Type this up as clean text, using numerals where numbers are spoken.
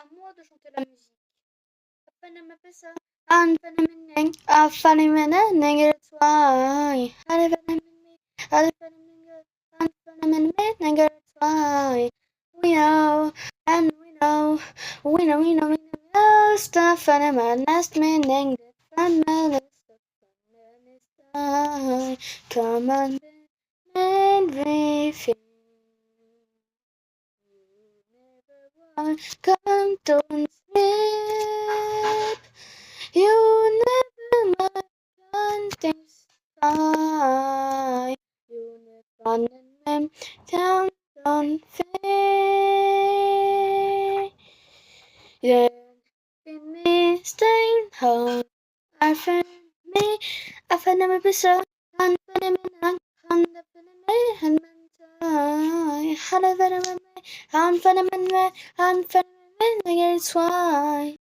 à moi de chanter la musique. We know, and we know, stuff and a last meaning, come on, and we feel. Come, don't sleep. You never mind things fly. You never run down, don't fade. Yeah, in me staying home. I found me, I found my pizza. I'm feeling me, I'm feeling me, I'm feeling me, I'm feeling me, I'm feeling me, it's why.